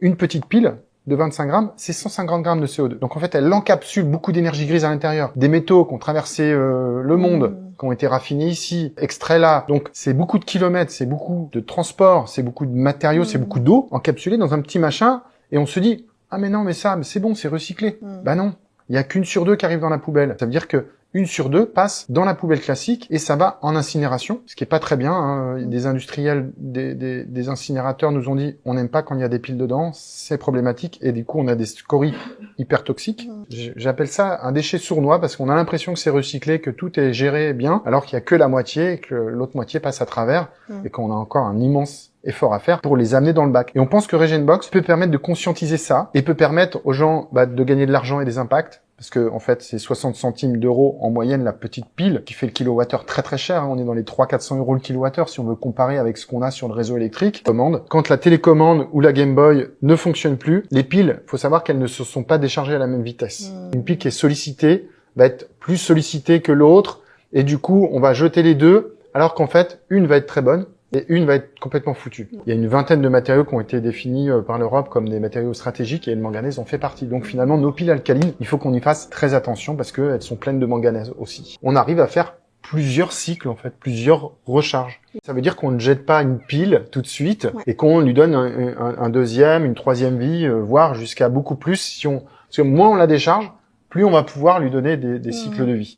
une petite pile de 25 grammes, c'est 150 grammes de CO2. Donc en fait, elle encapsule beaucoup d'énergie grise à l'intérieur. Des métaux qui ont traversé le monde, qui ont été raffinés ici, extraits là. Donc c'est beaucoup de kilomètres, c'est beaucoup de transport, c'est beaucoup de matériaux, c'est beaucoup d'eau encapsulée dans un petit machin. Et on se dit, ah mais non, mais ça, c'est bon, c'est recyclé. Bah non, il y a qu'une sur deux qui arrive dans la poubelle. Ça veut dire que une sur deux passe dans la poubelle classique et ça va en incinération, ce qui est pas très bien. Hein. Des industriels, des incinérateurs nous ont dit on n'aime pas quand il y a des piles dedans, c'est problématique et du coup on a des scories hyper toxiques. J'appelle ça un déchet sournois parce qu'on a l'impression que c'est recyclé, que tout est géré bien, alors qu'il y a que la moitié et que l'autre moitié passe à travers et qu'on a encore un immense effort à faire pour les amener dans le bac. Et on pense que Regenbox peut permettre de conscientiser ça et peut permettre aux gens de gagner de l'argent et des impacts. Parce que, en fait, c'est 60 centimes d'euros en moyenne la petite pile qui fait le kilowattheure très très cher. Hein. On est dans les 300-400 euros le kilowattheure si on veut comparer avec ce qu'on a sur le réseau électrique. Quand la télécommande ou la Game Boy ne fonctionne plus, les piles, faut savoir qu'elles ne se sont pas déchargées à la même vitesse. Une pile qui est sollicitée va être plus sollicitée que l'autre et du coup, on va jeter les deux alors qu'en fait, une va être très bonne et une va être complètement foutue. Il y a une vingtaine de matériaux qui ont été définis par l'Europe comme des matériaux stratégiques et le manganèse en fait partie. Donc finalement, nos piles alcalines, il faut qu'on y fasse très attention parce qu'elles sont pleines de manganèse aussi. On arrive à faire plusieurs cycles, en fait, plusieurs recharges. Ça veut dire qu'on ne jette pas une pile tout de suite et qu'on lui donne un deuxième, une troisième vie, voire jusqu'à beaucoup plus. Parce que moins on la décharge, plus on va pouvoir lui donner des cycles de vie.